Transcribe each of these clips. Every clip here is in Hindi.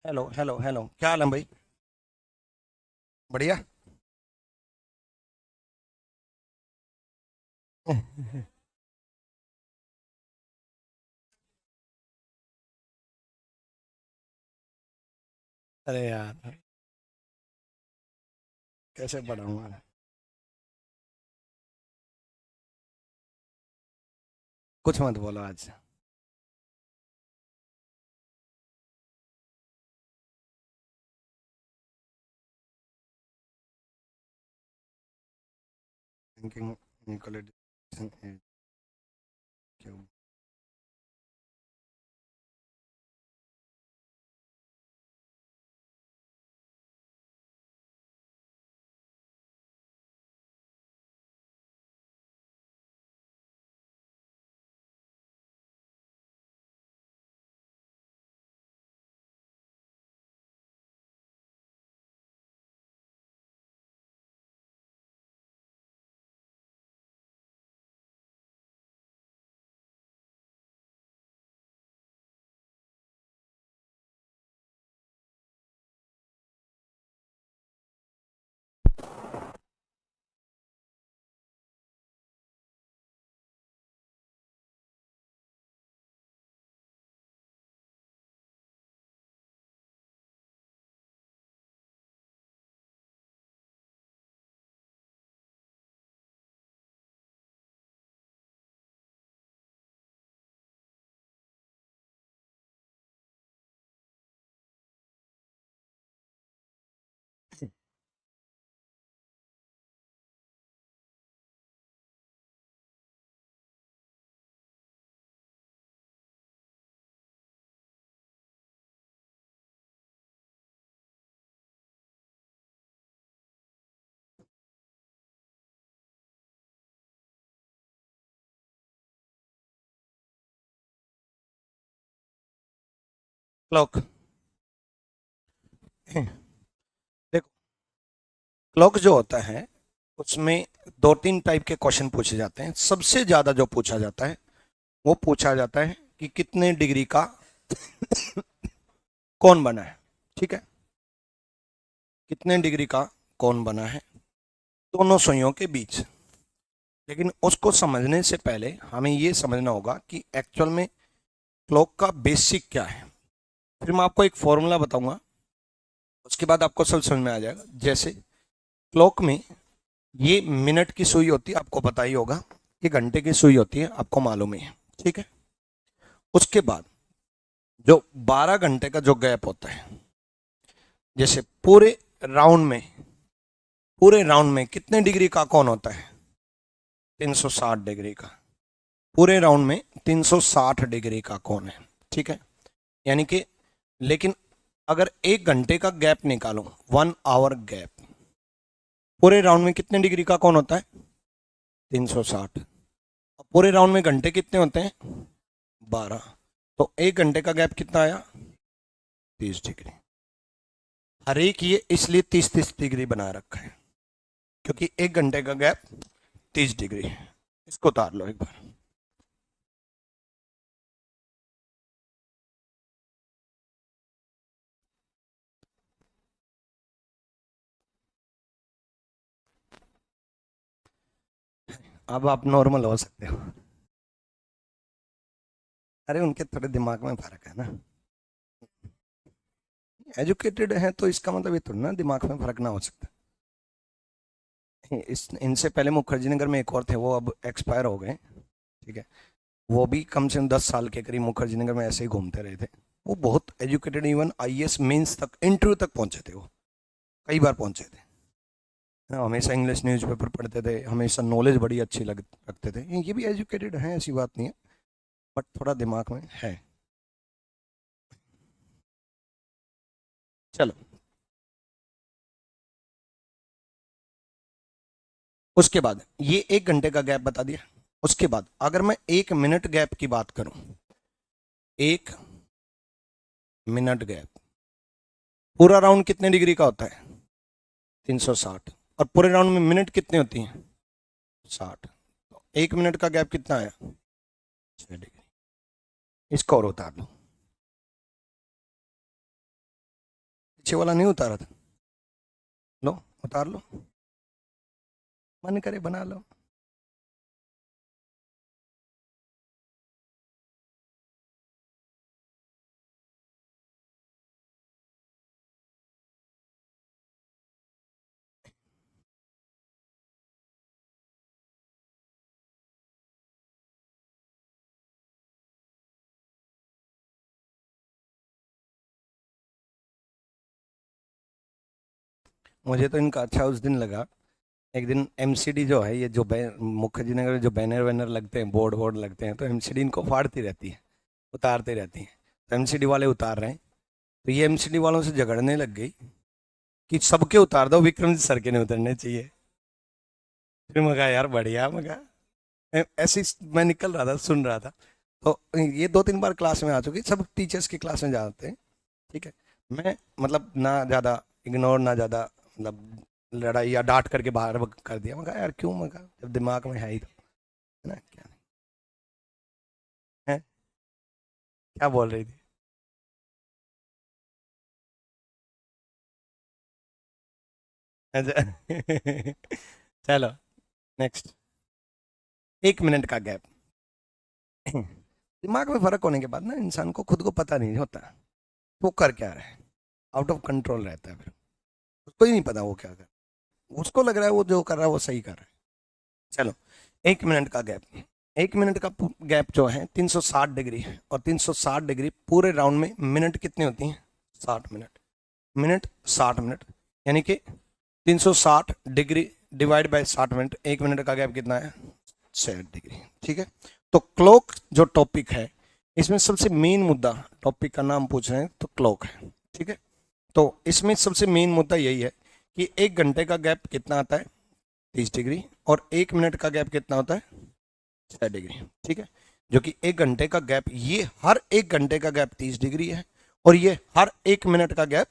हेलो हेलो हेलो, क्या हाल है भाई? बढ़िया। अरे यार, कैसे पढ़ाऊंगा? कुछ मत बोलो आज। थिंकिंग इक्वलिटी क्यों? क्लॉक। देखो, क्लॉक जो होता है उसमें दो तीन टाइप के क्वेश्चन पूछे जाते हैं। सबसे ज्यादा जो पूछा जाता है वो पूछा जाता है कि कितने डिग्री का कौन बना है। ठीक है, कितने डिग्री का कौन बना है दोनों सुइयों के बीच। लेकिन उसको समझने से पहले हमें ये समझना होगा कि एक्चुअल में क्लॉक का बेसिक क्या है। फिर मैं आपको एक फॉर्मूला बताऊंगा, उसके बाद आपको सब समझ में आ जाएगा। जैसे क्लॉक में ये मिनट की सुई होती है, आपको पता ही होगा। ये घंटे की सुई होती है, आपको मालूम ही है। ठीक है, उसके बाद जो 12 घंटे का जो गैप होता है, जैसे पूरे राउंड में कितने डिग्री का कौन होता है? 360 डिग्री का। पूरे राउंड में 360 डिग्री का कौन है। ठीक है, यानी कि, लेकिन अगर 1 घंटे का गैप निकालो, 1 आवर गैप, पूरे राउंड में कितने डिग्री का कौन होता है? 360। पूरे राउंड में घंटे कितने होते हैं? 12। तो 1 घंटे का गैप कितना आया? 30 डिग्री। हर एक ये इसलिए 30-30 डिग्री बना रखा है क्योंकि 1 घंटे का गैप 30 डिग्री है। इसको उतार लो एक बार। अब आप नॉर्मल हो सकते हो। अरे उनके थोड़े दिमाग में फर्क है ना। एजुकेटेड है तो इसका मतलब ये थोड़ा ना दिमाग में फर्क ना हो सकता। इस इनसे पहले मुखर्जी नगर में एक और थे, वो अब एक्सपायर हो गए। ठीक है, वो भी कम से कम 10 साल के करीब मुखर्जी नगर में ऐसे ही घूमते रहे थे। वो बहुत एजुकेटेड, इवन आईएएस मेंस तक, इंटरव्यू तक पहुंचे थे वो। कई बार पहुंचे थे। हाँ, हमेशा इंग्लिश न्यूज़पेपर पढ़ते थे, हमेशा नॉलेज बड़ी अच्छी रखते थे। ये भी एजुकेटेड हैं, ऐसी बात नहीं है, बट थोड़ा दिमाग में है। चलो, उसके बाद ये 1 घंटे का गैप बता दिया। उसके बाद अगर मैं 1 मिनट गैप की बात करूं, 1 मिनट गैप, पूरा राउंड कितने डिग्री का होता है? 360। और पूरे राउंड में मिनट कितने होती हैं? 60। तो 1 मिनट का गैप कितना आया? 6 डिग्री। इसको और उतार लो। पीछे वाला नहीं उतारा था, लो उतार लो, मन करे बना लो। मुझे तो इनका अच्छा उस दिन लगा, एक दिन एमसीडी जो है, ये जो मुखर्जी नगर में जो बैनर वैनर लगते हैं, बोर्ड बोर्ड लगते हैं, तो एमसीडी इनको फाड़ती रहती है, उतारते रहती है। तो एमसीडी वाले उतार रहे हैं, तो ये एमसीडी वालों से झगड़ने लग गई कि सबके उतार दो, विक्रम जी सर के नहीं उतरने चाहिए। फिर मैं कहा यार बढ़िया, मैं कहा ऐसे ही मैं निकल रहा था, सुन रहा था। तो ये 2-3 बार क्लास में आ चुकी, सब टीचर्स की क्लास में जाते हैं, ठीक है। मैं मतलब ना ज़्यादा इग्नोर, ना ज़्यादा मतलब लड़ाई या डांट करके बाहर कर दिया। मैं कहा यार क्यों, मैं कहा जब दिमाग में है ही तो, है ना, क्या नहीं है। क्या बोल रही थी? अच्छा चलो नेक्स्ट। 1 मिनट का गैप। दिमाग में फर्क होने के बाद ना इंसान को खुद को पता नहीं होता वो कर क्या रहा है, आउट ऑफ कंट्रोल रहता है, फिर उसको ही नहीं पता वो क्या कर, उसको लग रहा है वो जो कर रहा है वो सही कर रहा है। चलो 1 मिनट का गैप। 1 मिनट का गैप जो है 360 डिग्री है, और 360 डिग्री पूरे राउंड में मिनट कितने होती हैं? 60 मिनट। मिनट 60 मिनट, यानी कि 360 degree divide by 60 minute, 1 minute का गैप कितना है? 60 डिग्री। ठीक है, तो क्लॉक जो टॉपिक है, इसमें सबसे मेन मुद्दा, टॉपिक का नाम पूछ रहे हैं तो क्लॉक है। ठीक है, तो इसमें सबसे मेन मुद्दा यही है कि 1 घंटे का गैप कितना आता है? 30 डिग्री, और 1 मिनट का गैप कितना होता है? 6 डिग्री। ठीक है, जो कि 1 घंटे का गैप, ये हर 1 घंटे का गैप 30 डिग्री है, और ये हर 1 मिनट का गैप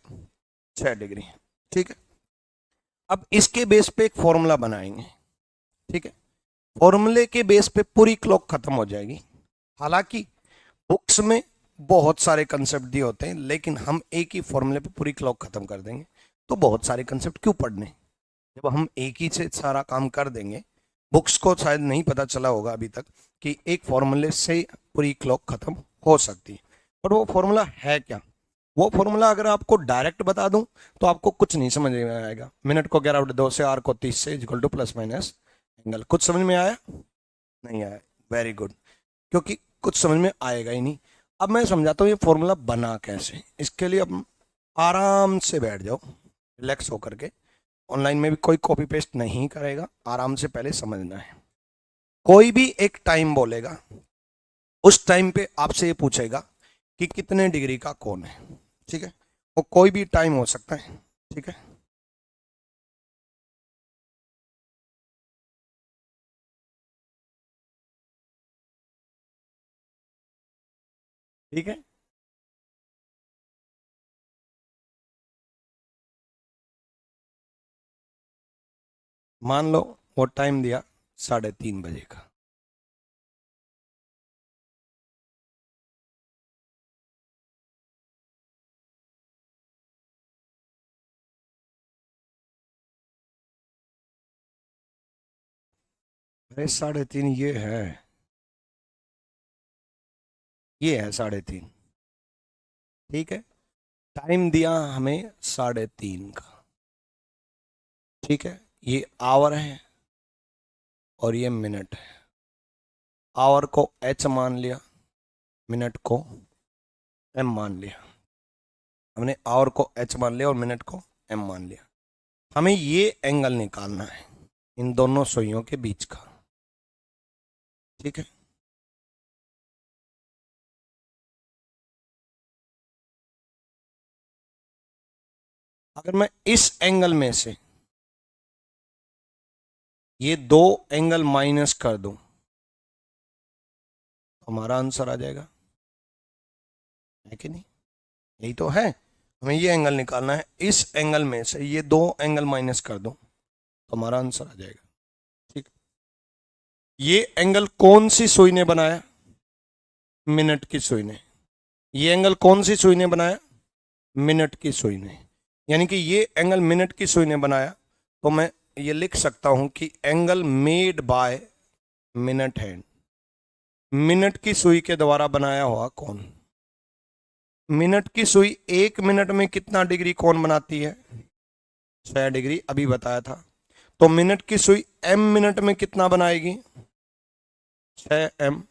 6 डिग्री है। ठीक है, अब इसके बेस पे एक फॉर्मूला बनाएंगे। ठीक है, फॉर्मूले के बेस पे पूरी क्लॉक खत्म हो जाएगी। हालांकि बुक्स में बहुत सारे कंसेप्ट दिए होते हैं, लेकिन हम एक ही फॉर्मूले पे पूरी क्लॉक खत्म कर देंगे। तो बहुत सारे कंसेप्ट क्यों पढ़ने, जब हम एक ही से सारा काम कर देंगे। बुक्स को शायद नहीं पता चला होगा अभी तक कि एक फॉर्मूले से पूरी क्लॉक खत्म हो सकती है, पर वो फॉर्मूला है क्या? वो फॉर्मूला अगर आपको डायरेक्ट बता दूं तो आपको कुछ नहीं समझ में आएगा। मिनट को 11/2 से, आर को 30 से, equal two plus minus angle. कुछ समझ में आया? नहीं आया, वेरी गुड, क्योंकि कुछ समझ में आएगा ही नहीं। अब मैं समझाता हूँ ये फॉर्मूला बना कैसे। इसके लिए अब आराम से बैठ जाओ, रिलैक्स होकर के। ऑनलाइन में भी कोई कॉपी पेस्ट नहीं करेगा, आराम से पहले समझना है। कोई भी एक टाइम बोलेगा, उस टाइम पे आपसे ये पूछेगा कि कितने डिग्री का कोण है। ठीक है, वो कोई भी टाइम हो सकता है। ठीक है, ठीक है, मान लो वो टाइम दिया 3:30 बजे का। अरे 3:30 ये है 3:30। ठीक है, टाइम दिया हमें 3:30 का। ठीक है, ये आवर है और ये मिनट है। आवर को एच मान लिया, मिनट को एम मान लिया। हमने आवर को एच मान लिया और मिनट को एम मान लिया। हमें ये एंगल निकालना है इन दोनों सुइयों के बीच का। ठीक है, अगर मैं इस एंगल में से ये 2 एंगल माइनस कर दूं तो हमारा आंसर आ जाएगा, है कि नहीं? यही तो है, हमें ये एंगल निकालना है। इस एंगल में से ये 2 एंगल माइनस कर दूं तो हमारा आंसर आ जाएगा। ठीक, ये एंगल कौन सी सुई ने बनाया? मिनट की सुई ने। ये एंगल कौन सी सुई ने बनाया? मिनट की सुई ने। यानी कि ये एंगल मिनट की सुई ने बनाया, तो मैं ये लिख सकता हूं कि angle made by minute hand, minute की सुई के द्वारा बनाया हुआ कोण। मिनट की सुई 1 मिनट में कितना डिग्री कोण बनाती है? 6 डिग्री, अभी बताया था। तो मिनट की सुई m मिनट में कितना बनाएगी? 6m।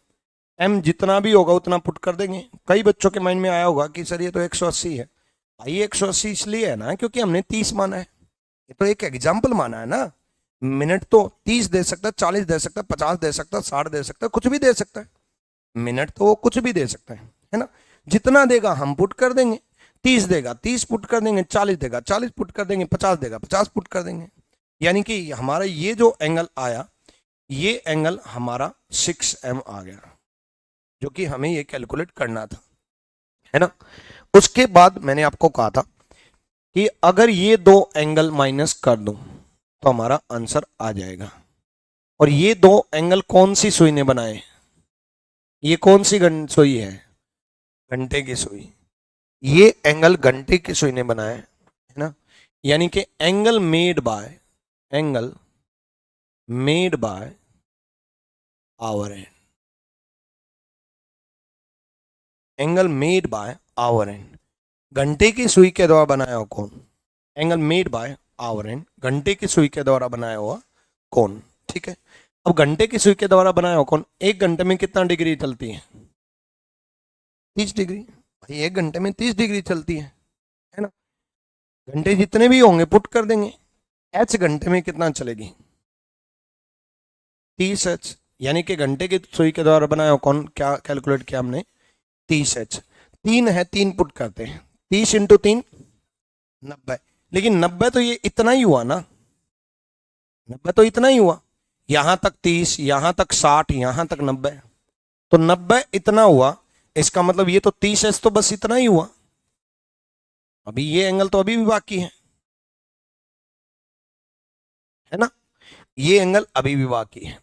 m जितना भी होगा उतना पुट कर देंगे। कई बच्चों के माइंड में आया होगा कि सर ये तो 180 है। भाई 180 इसलिए है ना क्योंकि हमने 30 माना है, ये तो एक एग्जाम्पल माना है ना। मिनट तो 30 दे सकता है, 40 दे सकता है, 50 दे सकता है, 60 दे सकता है, कुछ भी दे सकता है। मिनट तो वो कुछ भी दे सकता है ना। जितना देगा हम पुट कर देंगे। 30 देगा 30 पुट कर देंगे, 40 देगा 40 पुट कर देंगे, 50 देगा 50 पुट कर देंगे। यानी कि हमारा ये जो एंगल आया, ये एंगल हमारा 6m आ गया, जो कि हमें ये कैलकुलेट करना था, है ना। उसके बाद मैंने आपको कहा था कि अगर ये दो एंगल माइनस कर दूं तो हमारा आंसर आ जाएगा। और ये दो एंगल कौन सी सुई ने बनाए? ये कौन सी सुई है? घंटे की सुई। ये एंगल घंटे की सुई ने बनाया है ना। यानी कि angle made by our and, angle made by our and, घंटे की सुई के द्वारा बनाया हुआ कौन? Angle made by our and, घंटे की सुई के द्वारा बनाया हुआ कौन। ठीक है। अब घंटे की सुई के द्वारा बनाया हुआ कौन 1 घंटे में कितना डिग्री चलती है? 30 डिग्री। भाई 1 घंटे में 30 डिग्री चलती है ना। घंटे जितने भी होंगे पुट कर देंगे। एच घंटे में कितना चलेगी? 30 एच। यानी कि घंटे की सुई के द्वारा बनाया हुआ कौन क्या कैलकुलेट किया हमने? 30 एच। 3 है, 3 पुट करते हैं। 30 × 3 90। लेकिन 90 तो ये इतना ही हुआ ना, 90 तो इतना ही हुआ। यहां तक 30, यहां तक 60, यहां तक 90, तो 90 इतना हुआ। इसका मतलब ये तो 30 एच तो बस इतना ही हुआ। अभी ये एंगल तो अभी भी बाकी है ना। ये एंगल अभी भी बाकी है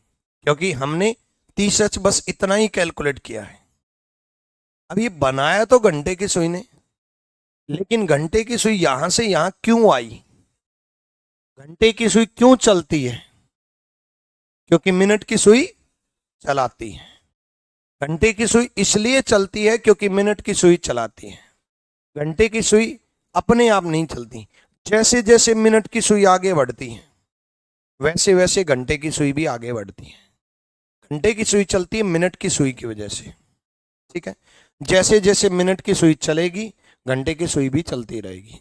क्योंकि हमने 30 एच बस इतना ही कैलकुलेट किया है। अब ये बनाया तो घंटे की सुई ने, लेकिन घंटे की सुई यहां से यहां क्यों आई? घंटे की सुई क्यों चलती है? क्योंकि मिनट की सुई चलाती है। घंटे की सुई इसलिए चलती है क्योंकि मिनट की सुई चलाती है। घंटे की सुई अपने आप नहीं चलती। जैसे जैसे मिनट की सुई आगे बढ़ती है वैसे वैसे घंटे की सुई भी आगे बढ़ती है। घंटे की सुई चलती है मिनट की सुई की वजह से। ठीक है। जैसे जैसे मिनट की सुई चलेगी घंटे की सुई भी चलती रहेगी।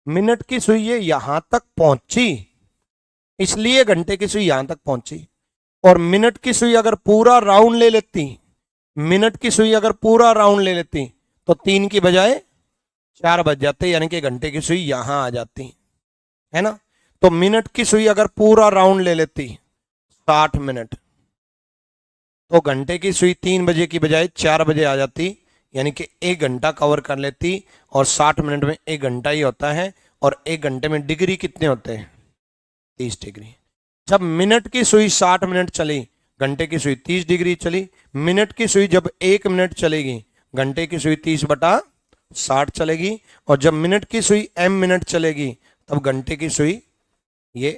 मिनट की सुई ये यहां तक पहुंची इसलिए घंटे की सुई यहां तक पहुंची। और मिनट की सुई अगर पूरा राउंड ले लेती, मिनट की सुई अगर पूरा राउंड ले लेती तो 3 की बजाय 4 बज जाते, यानी कि घंटे की सुई यहां आ जाती, है ना। तो मिनट की सुई अगर पूरा राउंड ले लेती 60 मिनट, तो घंटे की सुई 3 बजे की बजाय 4 बजे आ जाती, यानी कि 1 घंटा कवर कर लेती। और 60 मिनट में 1 घंटा ही होता है। और 1 घंटे में डिग्री कितने होते हैं? 30 डिग्री। जब मिनट की सुई 60 मिनट चली, घंटे की सुई 30 डिग्री चली। मिनट की सुई जब 1 मिनट चलेगी घंटे की सुई 30/60 चलेगी। और जब मिनट की सुई m मिनट चलेगी तब घंटे की सुई ये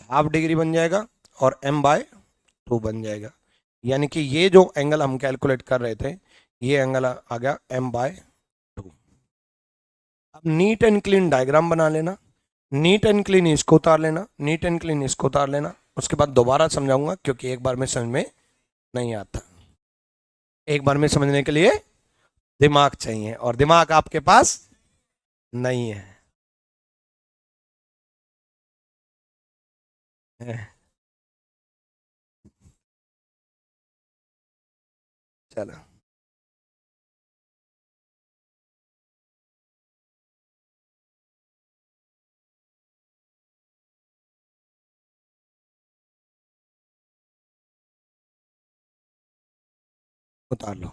हाफ डिग्री बन जाएगा और m/2 बन जाएगा। यानी कि ये जो एंगल हम कैलकुलेट कर रहे थे ये एंगल आ गया m/2। अब नीट एंड क्लीन डायग्राम बना लेना। नीट एंड क्लीन इसको उतार लेना, नीट एंड क्लीन इसको उतार लेना। उसके बाद दोबारा समझाऊंगा क्योंकि एक बार में समझ में नहीं आता। एक बार में समझने के लिए दिमाग चाहिए और दिमाग आपके पास नहीं है। चलो उतार लो।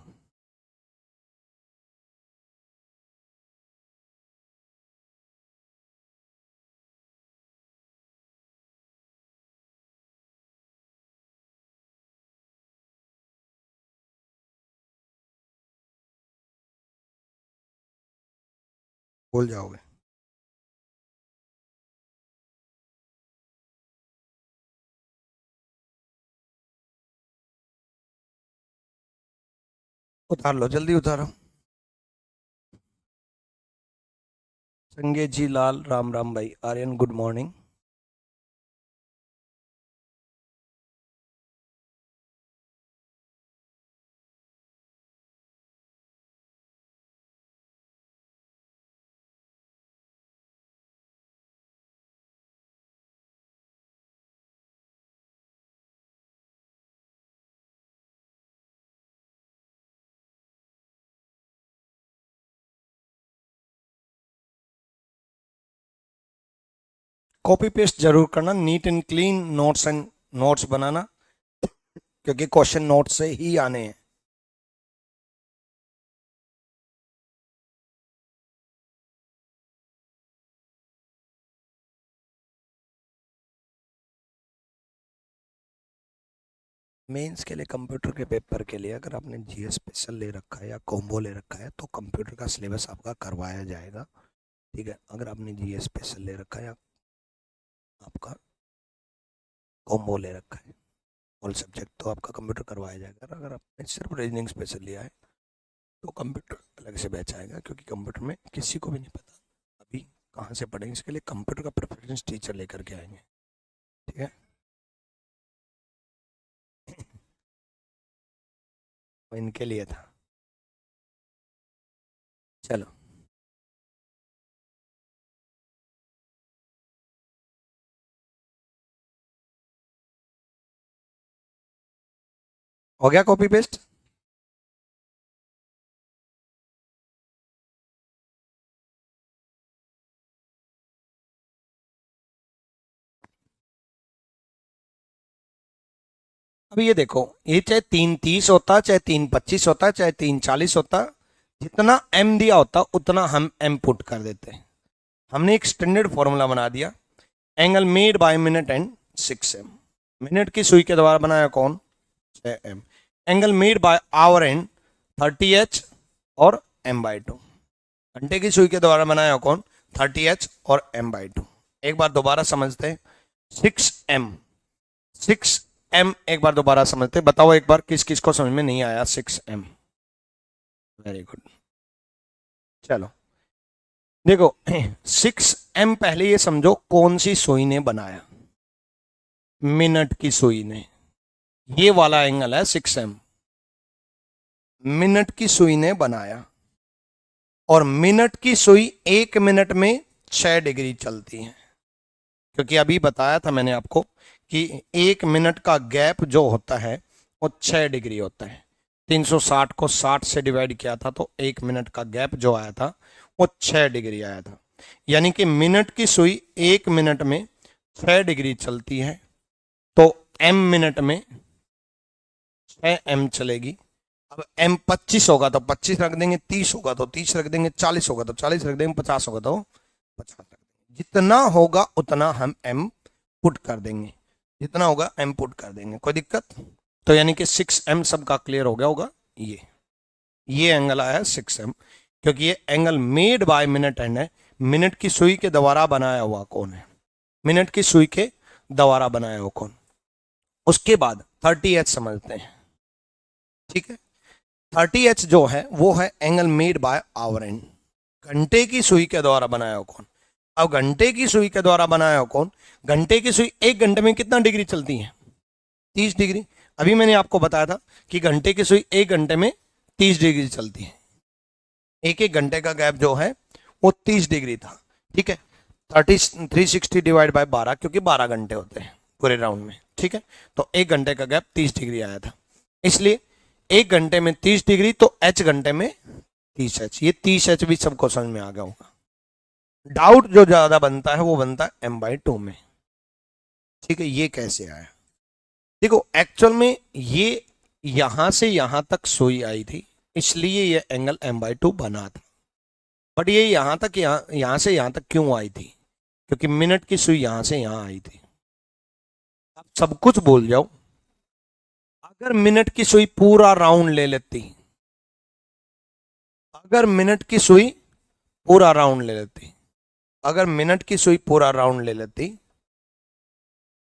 भूल जाओगे। उतार लो, जल्दी उतारो। संगे जी लाल, राम राम भाई। Aryan good morning. Copy paste जरूर करना, neat and clean notes and notes बनाना, क्योंकि क्वेश्चन नोट से ही आने हैं। मेंस के लिए, कंप्यूटर के पेपर के लिए अगर आपने जीएस स्पेशल ले रखा है या कॉम्बो ले रखा है तो कंप्यूटर का सिलेबस आपका करवाया जाएगा। ठीक है, अगर आपने जीएस स्पेशल ले रखा है या आपका कॉम्बो ले रखा है ऑल सब्जेक्ट, तो आपका कंप्यूटर करवाया जाएगा। अगर आपने सिर्फ रीजनिंग स्पेशल लिया है तो कंप्यूटर अलग से बैच आएगा, क्योंकि कंप्यूटर में किसी को भी नहीं पता अभी कहाँ से पढ़ेंगे। इसके लिए कंप्यूटर का प्रेफरेंस टीचर लेकर के आएंगे। ठीक है, वो इनके लिए था। चलो, हो गया कॉपी पेस्ट। अब ये देखो, ये चाहे 3:30 होता, चाहे 3:25 होता, चाहे 3:40 होता, जितना एम दिया होता उतना हम एम पुट कर देते हैं। हमने एक स्टैंडर्ड फॉर्मूला बना दिया, angle made by minute and 6m। Minute की सुई के द्वारा बनाया कौन, 6m। Angle made by our and 30h और m/2। घंटे की सुई के द्वारा बनाया कौन, 30h और m/2। एक बार दोबारा समझते हैं, 6m, 6m एक बार दोबारा समझते हैं। बताओ एक बार किस किस को समझ में नहीं आया 6m। वेरी गुड, चलो देखो 6m पहले ये समझो कौन सी सुई ने बनाया, मिनट की सुई ने। ये वाला एंगल है 6m, मिनट की सुई ने बनाया। और मिनट की सुई 1 मिनट में 6 डिग्री चलती है, क्योंकि अभी बताया था मैंने आपको कि 1 मिनट का गैप जो होता है वो 6 डिग्री होता है। 360 को 60 से डिवाइड किया था तो 1 मिनट का गैप जो आया था वो 6 डिग्री आया था। यानी कि मिनट की सुई 1 मिनट में 6 डिग्री चलती है, तो m मिनट में 6m चलेगी। अब m 25 होगा तो 25 रख देंगे, 30 होगा तो 30 रख देंगे, 40 होगा तो 40 रख देंगे, 50 होगा तो 50 रख देंगे। जितना होगा उतना हम m पुट कर देंगे, जितना होगा m पुट कर देंगे, कोई दिक्कत। तो यानी कि 6m सबका क्लियर हो गया होगा। ये एंगल आया 6m, क्योंकि ये angle made by minute and है। मिनट की सुई के द्वारा बनाया हुआ कौन है, मिनट की सुई के द्वारा बनाया हुआ कौन। उसके बाद 30h समझते हैं। ठीक है, 30h जो है वो है angle made by our and, घंटे की सुई के द्वारा बनाया हुआ कौन। अब घंटे की सुई के द्वारा बनाया हुआ कौन, घंटे की सुई 1 घंटे में कितना डिग्री चलती है, 30 डिग्री। अभी मैंने आपको बताया था कि घंटे की सुई 1 घंटे में 30 डिग्री चलती है। एक एक घंटे का गैप जो है वो 30 डिग्री था। ठीक है, 360 डिवाइड बाय 12, क्योंकि 12 घंटे होते हैं पूरे राउंड में। ठीक है, तो 1 घंटे का गैप 30 डिग्री आया था, इसलिए 1 घंटे में 30 डिग्री तो h घंटे में 30h। ये 30h भी सबको समझ में आ गया होगा। डाउट जो ज्यादा बनता है वो बनता है m/2 में। ठीक है, ये कैसे आया, देखो एक्चुअल में ये यहां से यहां तक सुई आई थी, इसलिए ये एंगल m/2 बना था। बट ये यहां तक, यहां से यहां तक क्यों आई थी, क्योंकि मिनट की सुई यहां से यहां आई थी। आप सब कुछ भूल जाओ, अगर मिनट की सुई पूरा राउंड ले लेती, अगर मिनट की सुई पूरा राउंड ले लेती, अगर मिनट की सुई पूरा राउंड ले लेती,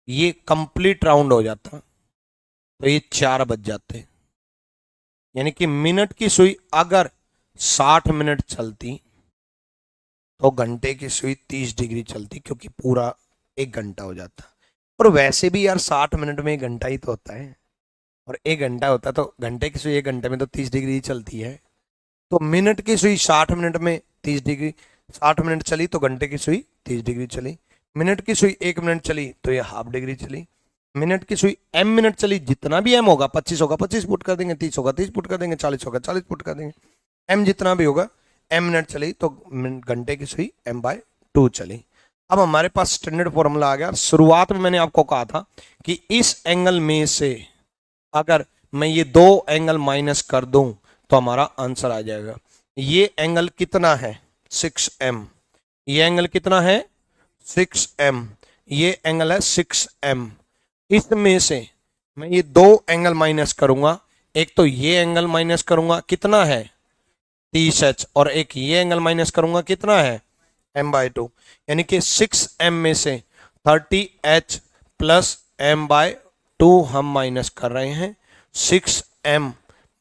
ये कंप्लीट राउंड हो जाता, तो ये 4 बज जाते। यानी कि मिनट की सुई अगर 60 मिनट चलती तो घंटे की सुई 30 डिग्री चलती, क्योंकि पूरा 1 घंटा हो जाता। और वैसे भी यार 60 मिनट में 1 घंटा ही तो होता है, और 1 घंटा होता तो घंटे की सुई 1 घंटे में तो 30 डिग्री ही चलती है। तो मिनट की सुई 60 मिनट में 30 डिग्री, 60 मिनट चली तो घंटे की सुई 30 डिग्री चली। मिनट की सुई 1 मिनट चली तो ये हाफ डिग्री चली। मिनट की सुई m मिनट चली, जितना भी m होगा, 25 होगा 25 पुट कर देंगे, 30 होगा 30 पुट कर देंगे, 40 होगा 40 पुट कर देंगे, m जितना भी होगा, m मिनट चली तो घंटे की सुई m/2 चली। अब हमारे पास स्टैंडर्ड फॉर्मूला आ गया। शुरुआत में मैंने आपको कहा था कि इस एंगल में से अगर मैं ये दो एंगल माइनस कर दूं तो हमारा आंसर आ जाएगा। ये एंगल कितना है? 6m। ये एंगल कितना है? 6m। ये एंगल है 6m। इसमें से मैं ये दो एंगल माइनस करूंगा, एक तो ये एंगल माइनस करूंगा, कितना है? 30h, और एक ये एंगल माइनस करूंगा, कितना है? m/2। यानी कि 6m में से 30h प्लस m/2 हम माइनस कर रहे हैं। 6m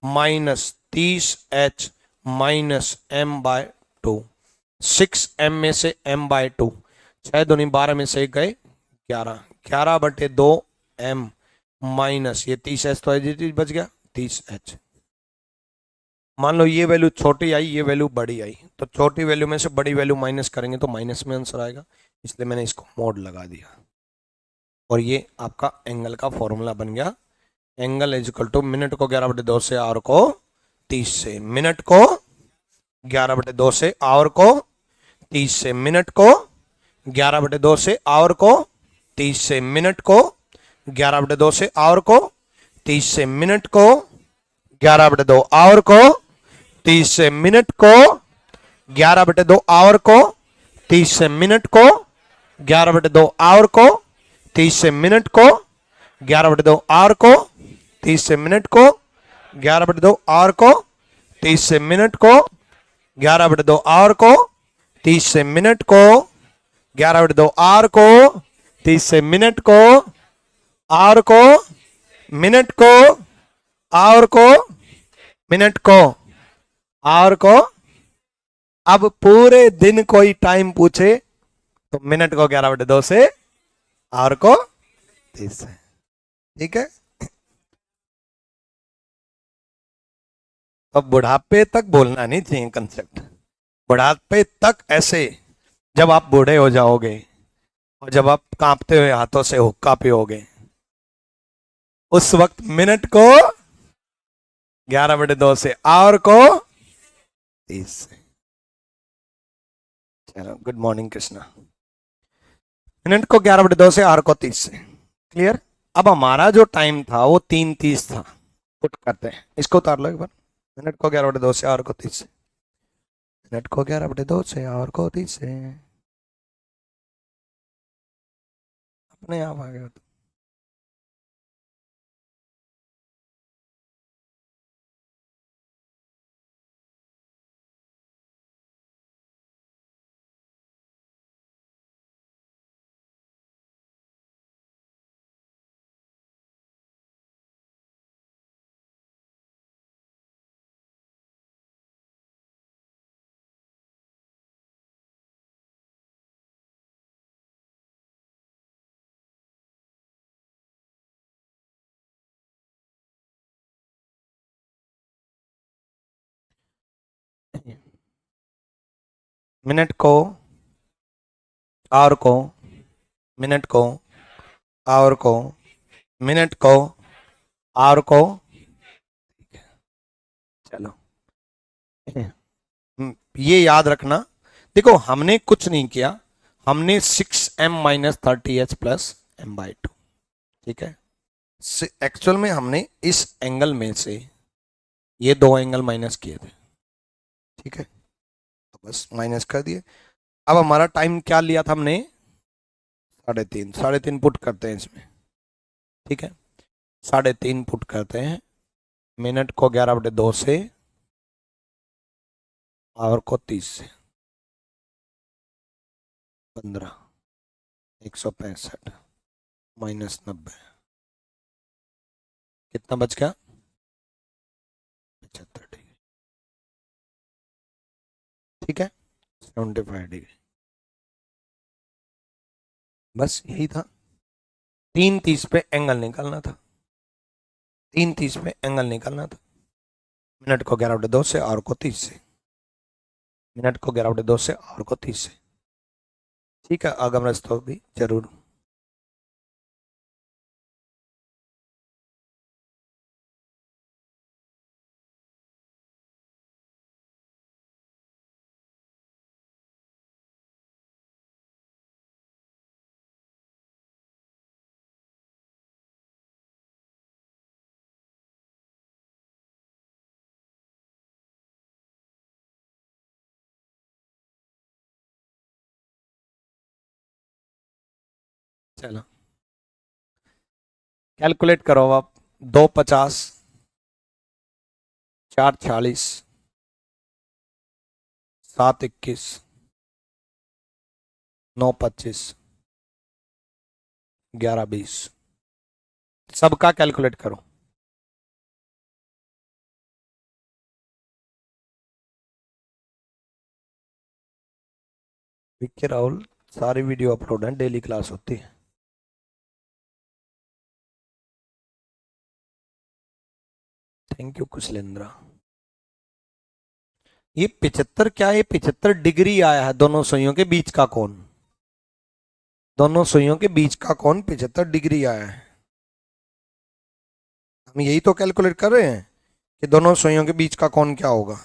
minus 30h minus m/2। 6m में से m/2, 6 दूनी 12 में से गए 11, 11/2 m माइनस ये 30h तो एज बच गया 30h। मान लो ये वैल्यू छोटी आई, ये वैल्यू बड़ी आई, तो छोटी वैल्यू में से बड़ी वैल्यू माइनस करेंगे तो माइनस में आंसर आएगा, इसलिए मैंने इसको मोड लगा दिया। और ये आपका एंगल का फॉर्मूला बन गया। Angle is equal to minute को 11/2 से आवर को 30 से, मिनट को 11/2 से आवर को 30 से, मिनट को 11/2 से आवर को 30 से, मिनट को 11/2 से आवर को 30 से, मिनट को 11/2 आवर को 30 से, मिनट को 11/2 आवर को 30 से, मिनट को 11/2 आवर को 30 से, मिनट को 11/2 आवर को 30 से, मिनट को 11/2 आवर को 30 से, मिनट को 11/2 आवर को 30 से, मिनट को 11/2 आवर को 30 से, मिनट को आवर को मिनट को आवर को मिनट को आवर को। अब पूरे दिन कोई टाइम पूछे तो मिनट को 11/2 से आवर को 30 से, ठीक है। अब बुढ़ापे तक बोलना नहीं चाहिए कंसेप्ट। बुढ़ापे तक ऐसे, जब आप बूढ़े हो जाओगे और जब आप कांपते हुए हाथों से हुक्का पियोगे, उस वक्त मिनट को 11/2 से आवर को 30 से। चलो, गुड मॉर्निंग कृष्णा। मिनट को 11/2 से आवर को 30 से, क्लियर। अब हमारा जो टाइम था वो 3:30 था। पुट करते हैं, इसको उतार लो एक बार। मिनट को 11/2 से आवर को 30 से, मिनट को 11/2 से आवर को 30 से, अपने आप आ गया। मिनट को आवर को, मिनट को आवर को, मिनट को आवर को। चलो, ये याद रखना। देखो, हमने कुछ नहीं किया, हमने 6m minus 30h plus m/2, ठीक है। एक्चुअल में हमने इस एंगल में से ये दो एंगल माइनस किए थे, ठीक है, तो बस माइनस कर दिए। अब हमारा टाइम क्या लिया था हमने? 3.5। 3.5 पुट करते हैं इसमें, ठीक है। 3.5 पुट करते हैं। मिनट को 11/2 से आवर को 30 से, 15, 165 माइनस 90, कितना बच गया? ठीक है, 75 डिग्री। बस यही था, 3:30 पे एंगल निकालना था, 3:30 पे एंगल निकालना था। मिनट को 11/2 से, आवर को 30 से, मिनट को 11/2 से, आवर को 30 से। ठीक है, आगम रस्तों भी जरूर। चलो कैलकुलेट करो आप। 2:50, 4:40, 7:21, 9:25, 11:20, सबका कैलकुलेट करो। विक्की राहुल, सारी वीडियो अपलोड है, डेली क्लास होती है। Thank you Kushalendra. ये 75 क्या है? 75 डिग्री आया है दोनों सुइयों के बीच का कोण, दोनों सुइयों के बीच का कोण 75 डिग्री आया है। हम यही तो कैलकुलेट कर रहे हैं कि दोनों सुइयों के बीच का कोण क्या होगा।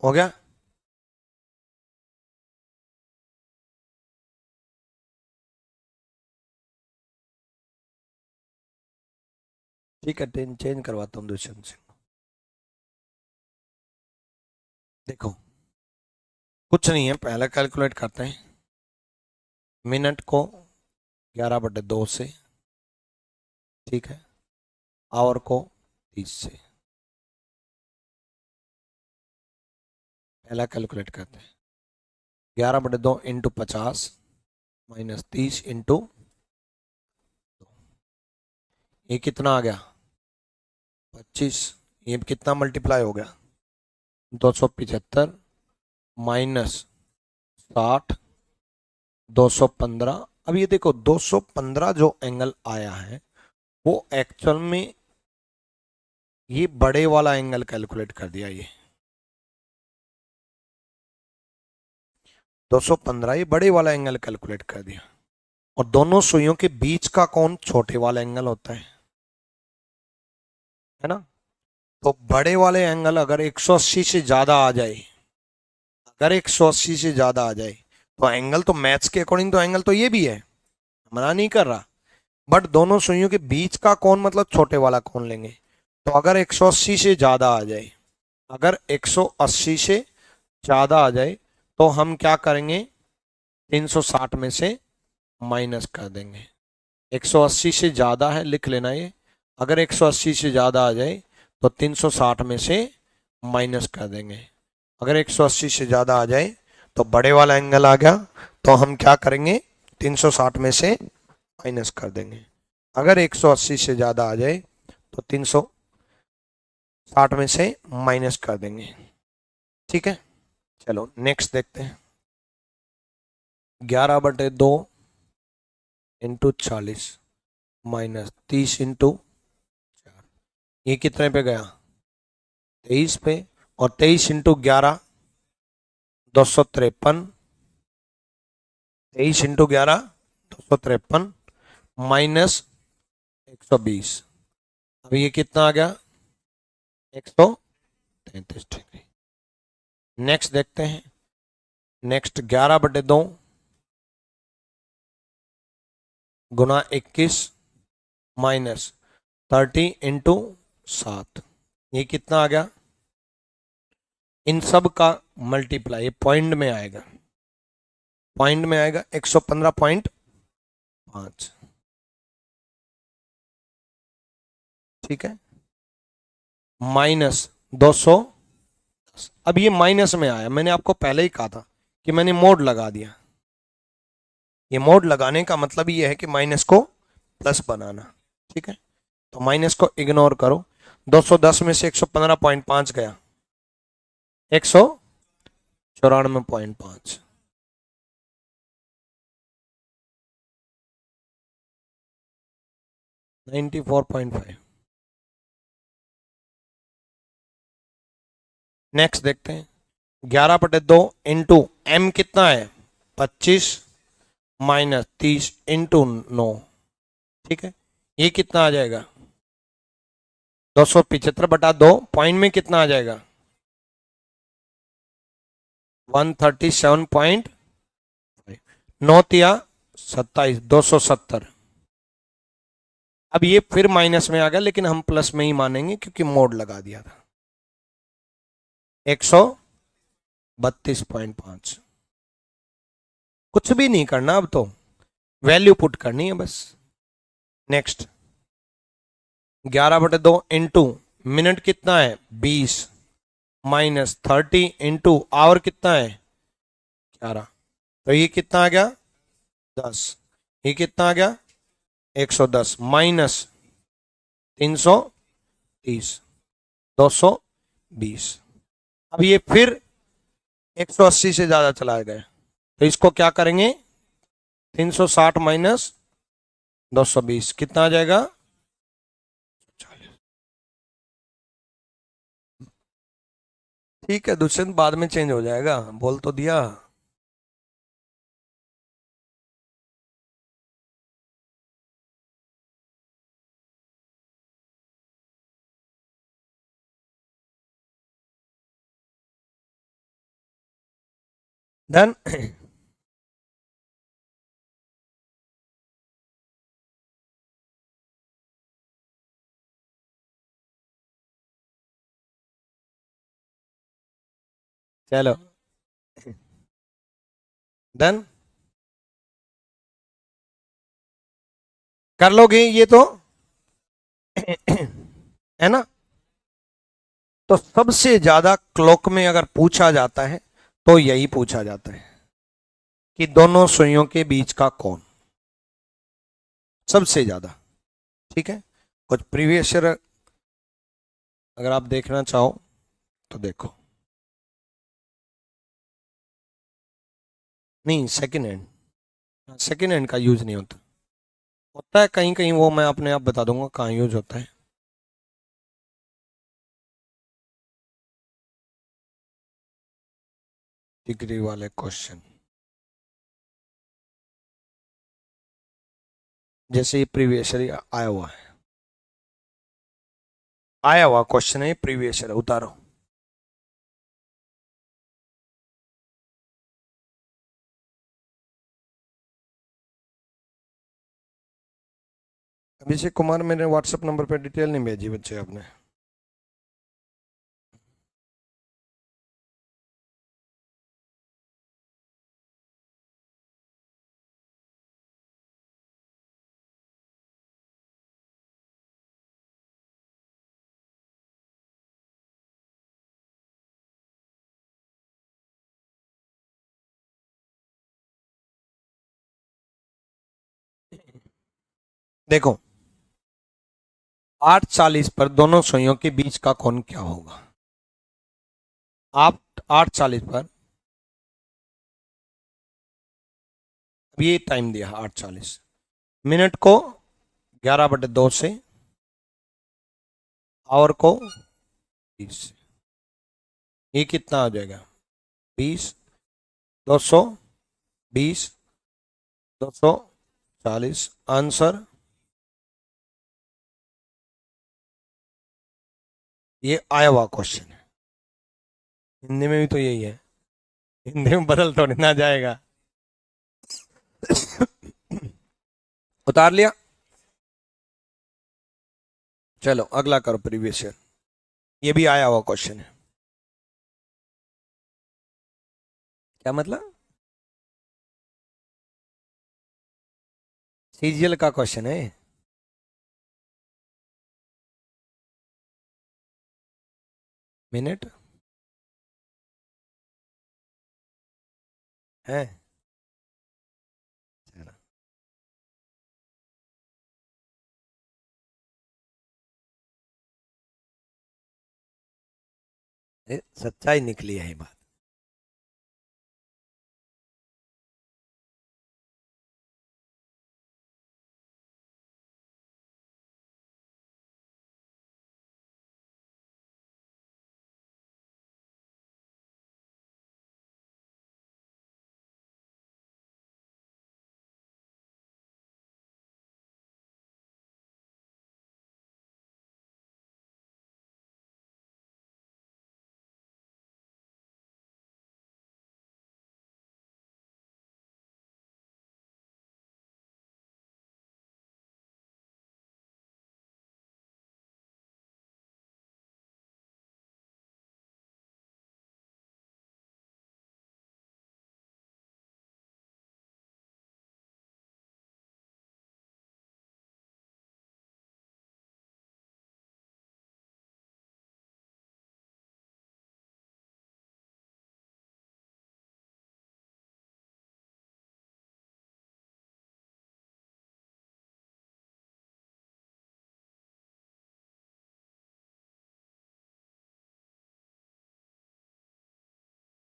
हो गया? ठीक है, चेंज करवाता हूँ दुष्यंत सिंह। देखो कुछ नहीं है, पहले कैलकुलेट करते हैं। मिनट को 11/2 से, ठीक है, आवर को 30 से। पहला कैलकुलेट करते हैं, 11/2 इंटू 50 माइनस 30 इंटू, ये कितना आ गया? 25। ये कितना मल्टीप्लाई हो गया? 275 माइनस 60 215। अब ये देखो 215 जो एंगल आया है वो एक्चुअल में ये बड़े वाला एंगल कैलकुलेट कर दिया। ये 215 ये बड़े वाला एंगल कैलकुलेट कर दिया, और दोनों सुइयों के बीच का कोण छोटे वाला एंगल होता है ना। तो बड़े वाले एंगल अगर 180 से ज्यादा आ जाए, अगर 180 से ज्यादा आ जाए तो एंगल तो मैथ्स के अकॉर्डिंग तो एंगल तो ये भी है, मना नहीं कर रहा, बट दोनों सुइयों के बीच का कोण मतलब छोटे वाला कोण लेंगे। तो अगर 180 से ज्यादा आ जाए, अगर 180 से ज्यादा आ जाए तो हम क्या करेंगे, 360 में से माइनस कर देंगे। 180 से ज्यादा है, लिख लेना ये, अगर 180 से ज्यादा आ जाए तो 360 में से माइनस कर देंगे। अगर 180 से ज्यादा आ जाए तो बड़े वाला एंगल आ गया, तो हम क्या करेंगे, 360 में से माइनस कर देंगे। अगर 180 से ज्यादा आ जाए तो 360 में से माइनस कर देंगे। ठीक है, चलो नेक्स्ट देखते हैं। 11/2 इंटू 40 माइनस 30 इंटू 4, ये कितने पे गया, 23 पे, और 23 इंटू 11 253, 23 इंटू 11 253 माइनस 120। अब ये कितना आ गया, 133 डिग्री। नेक्स्ट देखते हैं। नेक्स्ट 11/2 गुना 21 माइनस 30 इंटू 7, ये कितना आ गया, इन सब का मल्टीप्लाई पॉइंट में आएगा, पॉइंट में आएगा 115.5। ठीक है, माइनस 200। अब ये माइनस में आया, मैंने आपको पहले ही कहा था कि मैंने मोड लगा दिया। ये मोड लगाने का मतलब ये है कि माइनस को प्लस बनाना। ठीक है, तो माइनस को इग्नोर करो। 210 में से 115.5 गया, 194.5। नेक्स्ट देखते हैं। 11/2 इंटू एम कितना है, 25 माइनस 30 इंटू 9। ठीक है, ये कितना आ जाएगा, 275/2, पॉइंट में कितना आ जाएगा, 137.5, 9 तिया 27, 270। अब ये फिर माइनस में आ गया, लेकिन हम प्लस में ही मानेंगे क्योंकि मोड लगा दिया था। 132.5। कुछ भी नहीं करना, अब तो वैल्यू पुट करनी है बस। नेक्स्ट 11/2 इंटू मिनट कितना है, 20 माइनस 30 इंटू आवर कितना है, 11। तो ये कितना आ गया, 10। ये कितना आ गया, 110 माइनस 330, 220। अब ये फिर 180 से ज्यादा चला गया, तो इसको क्या करेंगे, 360 माइनस 220 कितना आ जाएगा, 40। ठीक है दुष्यंत, बाद में चेंज हो जाएगा, बोल तो दिया। डन। चलो डन, कर लोगे ये तो है ना। तो सबसे ज्यादा क्लॉक में अगर पूछा जाता है तो यही पूछा जाता है कि दोनों सुइयों के बीच का कोण, सबसे ज्यादा। ठीक है, कुछ प्रीवियस ईयर अगर आप देखना चाहो तो देखो, नहीं सेकंड हैंड, सेकेंड हैंड का यूज नहीं होता, होता है कहीं कहीं, वो मैं अपने आप बता दूंगा कहाँ यूज होता है। डिग्री वाले क्वेश्चन, जैसे ये प्रीवियस ईयर आया हुआ क्वेश्चन है, प्रीवियस ईयर उतारो। अभिषेक कुमार, मेरे व्हाट्सएप नंबर पे डिटेल नहीं भेजी बच्चे आपने। देखो 8:40 पर दोनों सुइयों के बीच का कोण क्या होगा? आप 8:40 पर, अब ये टाइम दिया 8:40, मिनट को 11/2 से, आवर को 20 से, ये कितना आ जाएगा? 20, 220, 240, आंसर ये आया हुआ क्वेश्चन है। हिंदी में भी तो यही है, हिंदी में बदल थोड़ी ना जाएगा। उतार लिया। चलो अगला करो, प्रीवियस ईयर, ये भी आया हुआ क्वेश्चन है। क्या मतलब? सीजीएल का क्वेश्चन है। मिनट है, चलो। सच्चाई निकली है ये बात।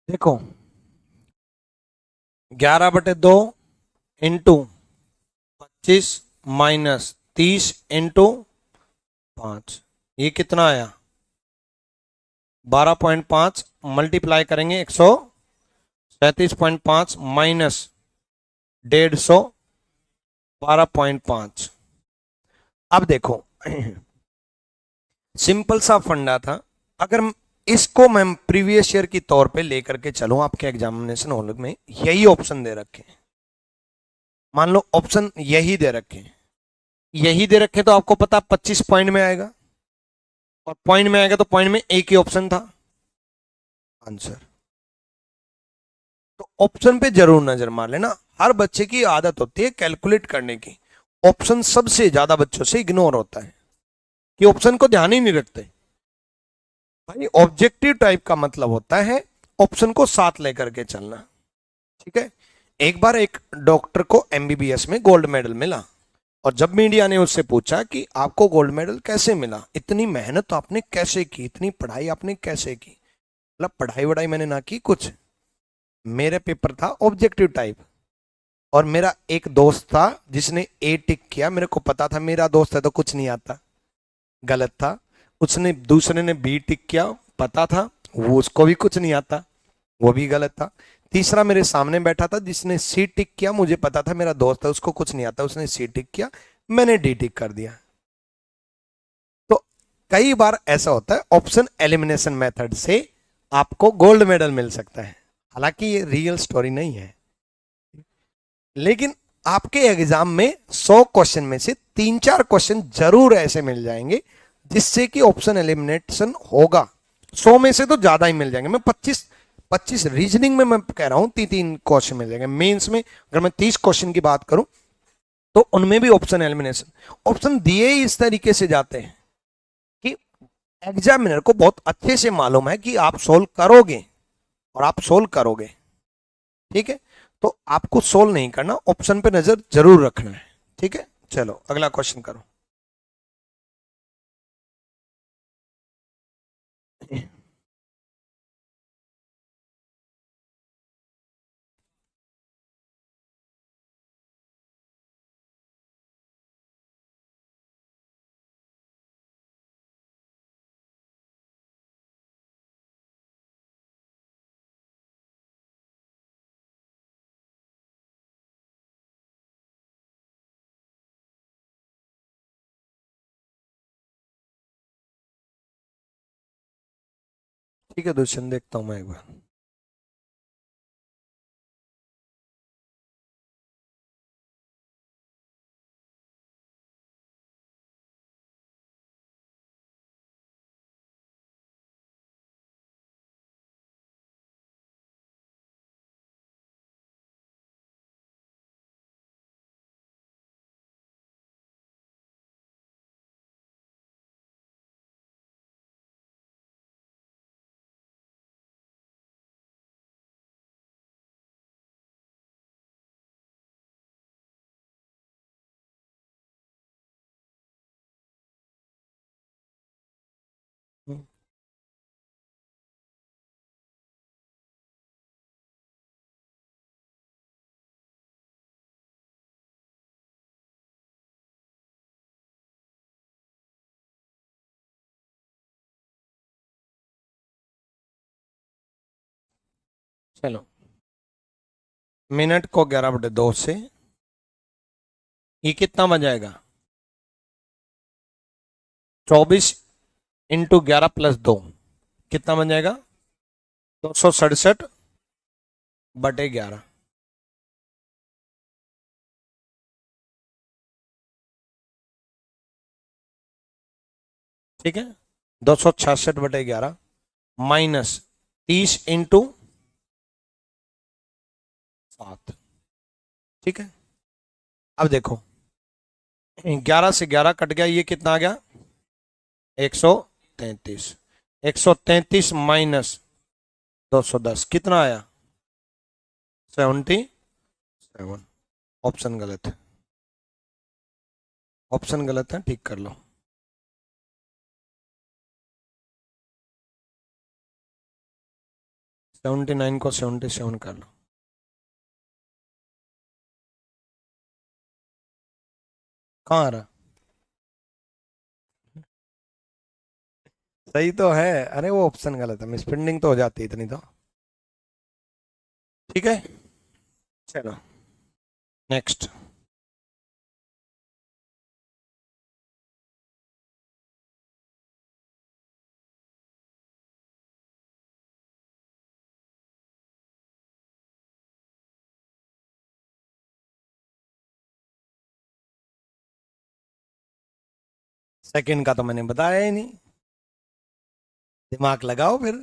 देखो 11/2 इंटू 25 माइनस 30 इंटू 5, ये कितना आया? 12.5 मल्टीप्लाई करेंगे 137.5 माइनस 150, 12.5। अब देखो सिंपल सा फंडा था, अगर इसको मैं प्रीवियस ईयर की तौर पे लेकर के चलूं, आपके एग्जामिनेशन हॉल में यही ऑप्शन दे रखे, मान लो ऑप्शन यही दे रखे, यही दे रखे, तो आपको पता 25 पॉइंट में आएगा, और पॉइंट में आएगा तो पॉइंट में एक ही ऑप्शन था आंसर। तो ऑप्शन पे जरूर नजर मार लेना। हर बच्चे की आदत होती है कैलकुलेट करने की, ऑप्शन सबसे ज्यादा बच्चों से इग्नोर होता है कि ऑप्शन को ध्यान ही नहीं रखते। भाई ऑब्जेक्टिव टाइप का मतलब होता है ऑप्शन को साथ लेकर के चलना, ठीक है। एक बार एक डॉक्टर को एमबीबीएस में गोल्ड मेडल मिला, और जब मीडिया ने उससे पूछा कि आपको गोल्ड मेडल कैसे मिला, इतनी मेहनत आपने कैसे की, इतनी पढ़ाई आपने कैसे की, मतलब पढ़ाई वढ़ाई मैंने ना की कुछ, मेरे पेपर था ऑब्जेक्टिव टाइप, और मेरा एक दोस्त था जिसने ए टिक किया, मेरे को पता था मेरा दोस्त है तो कुछ नहीं आता, गलत था। उसने दूसरे ने बी टिक किया, पता था वो उसको भी कुछ नहीं आता, वो भी गलत था। तीसरा मेरे सामने बैठा था जिसने सी टिक किया, मुझे पता था मेरा दोस्त है उसको कुछ नहीं आता, उसने सी टिक किया, मैंने डी टिक कर दिया। तो कई बार ऐसा होता है, ऑप्शन एलिमिनेशन मेथड से आपको गोल्ड मेडल मिल सकता है। हालांकि ये रियल स्टोरी नहीं है, लेकिन आपके एग्जाम में 100 क्वेश्चन में से 3-4 क्वेश्चन जरूर ऐसे मिल जाएंगे जिससे कि ऑप्शन एलिमिनेशन होगा। 100 में से तो ज्यादा ही मिल जाएंगे। मैं 25 रीजनिंग में मैं कह रहा हूं 3-3 क्वेश्चन मिल जाएंगे। मेंस में अगर मैं 30 क्वेश्चन की बात करूं तो उनमें भी ऑप्शन एलिमिनेशन, ऑप्शन दिए ही इस तरीके से जाते हैं कि एग्जामिनर को बहुत अच्छे से मालूम है कि आप सोल्व करोगे और आप सोल्व करोगे। ठीक है, तो आपको सोल्व नहीं करना, ऑप्शन पे नजर जरूर रखना है। ठीक है, चलो अगला क्वेश्चन करो। ठीक है दुष्यंत, देखता हूं मैं एक बार। चलो, मिनट को 11/2 से ये कितना बन जाएगा? 24 × 11 + 2 कितना बन जाएगा? 267/11। ठीक है, 266/11 -30 × 7। ठीक है, अब देखो 11 से 11 कट गया, ये कितना आ गया? 133। 133 -210 कितना आया? 77। ऑप्शन गलत है, ऑप्शन गलत है, ठीक कर लो। 79 को 77 कर लो। कहाँ आ रहा? सही तो है, अरे वो ऑप्शन गलत है, मिसप्रिंटिंग तो हो जाती है इतनी तो। ठीक है, चलो नेक्स्ट। सेकंड का तो मैंने बताया ही नहीं, दिमाग लगाओ फिर।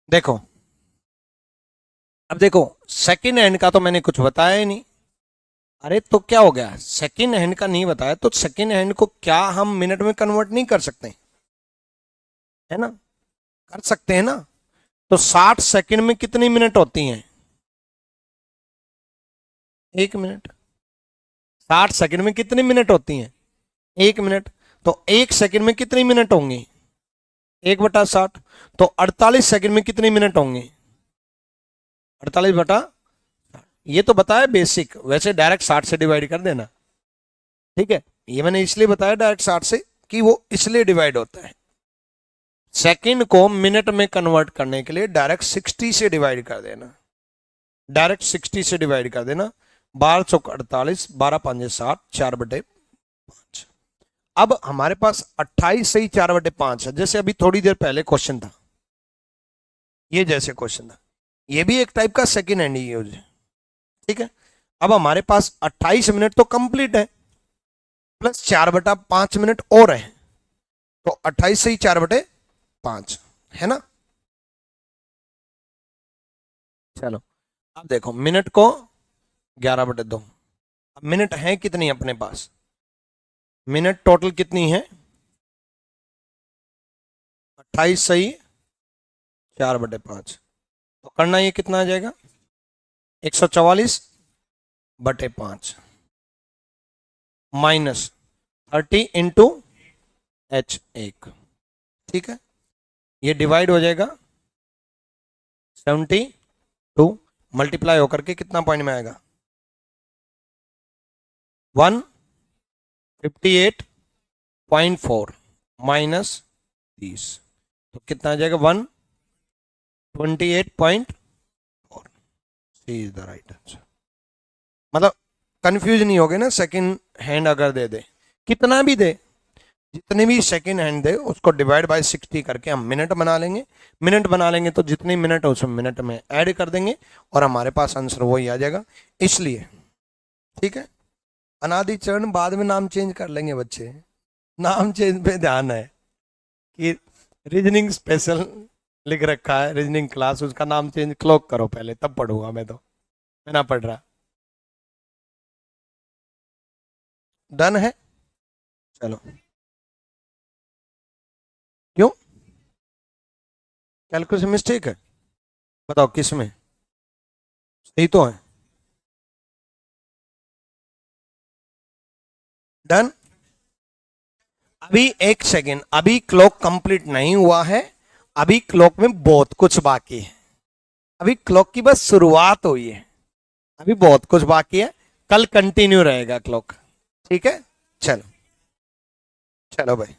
देखो, अब देखो सेकंड हैंड का तो मैंने कुछ बताया ही नहीं। अरे तो क्या हो गया, सेकंड हैंड का नहीं बताया तो सेकंड हैंड को क्या हम मिनट में कन्वर्ट नहीं कर सकते, है ना? कर सकते हैं ना। तो 60 सेकंड में कितनी मिनट होती हैं? 1 मिनट। 60 सेकंड में कितनी मिनट होती हैं? 1 मिनट। तो 1 सेकंड में कितनी मिनट होंगी? 1/60। तो 48 सेकंड में कितनी मिनट होंगी? 48 बटा, ये तो बताया बेसिक, वैसे डायरेक्ट 60 से डिवाइड कर देना, ठीक है? ये मैंने इसलिए बताया डायरेक्ट 60 से कि वो इसलिए डिवाइड होता है। सेकंड को मिनट में कन्वर्ट करने के लिए डायरेक्ट 60 से डिवाइड कर देना, डायरेक्ट 60 से डिवाइड कर देना। 12 चौक 48, 12 पंजे 60, 4/5। अब हमारे पास 28 से ही 4/5 है, जैसे अभी थोड़ी देर पहले क्वेश्चन था, ये जैसे क्वेश्चन था, ये भी एक टाइप का सेकेंड हैंड यूज है, ठीक है? अब हमारे पास 28 मिनट तो कंप्लीट है, प्लस 4/5 मिनट और है, तो 28 से ही 4/5 है ना? चलो अब देखो, मिनट को 11/2। अब मिनट है कितनी अपने पास? मिनट टोटल कितनी है? 28 से ही 4/5, तो करना ये कितना आ जाएगा? 144/5 माइनस 30 इंटू H1, ठीक है? ये डिवाइड हो जाएगा 72, मल्टीप्लाई होकर के कितना पॉइंट में आएगा? 158.4 माइनस 30, तो कितना आ जाएगा? 128.4। सी इज द राइट आंसर। मतलब कंफ्यूज नहीं हो गए ना, सेकंड हैंड अगर दे दे, कितना भी दे, जितने भी सेकंड हैंड दे उसको डिवाइड बाय 60 करके हम मिनट बना लेंगे। मिनट बना लेंगे तो जितने मिनट है उसमें मिनट में ऐड कर देंगे और हमारे पास आंसर वही आ जाएगा, इसलिए, ठीक है? अनादि चरण बाद में नाम चेंज कर लेंगे बच्चे, नाम चेंज पे ध्यान है कि रीजनिंग स्पेशल लिख रखा है, रीजनिंग क्लास, उसका नाम चेंज क्लोक करो पहले, तब पढ़ूंगा मैं, तो मैं ना पढ़ रहा। डन है? चलो, क्यों? कैलकुलेशन मिस्टेक है? बताओ किस में? सही तो है। डन। अभी एक सेकेंड, अभी क्लॉक कंप्लीट नहीं हुआ है, अभी क्लॉक में बहुत कुछ बाकी है, अभी क्लॉक की बस शुरुआत हुई है, अभी बहुत कुछ बाकी है, कल कंटिन्यू रहेगा क्लॉक, ठीक है? चलो, चलो भाई।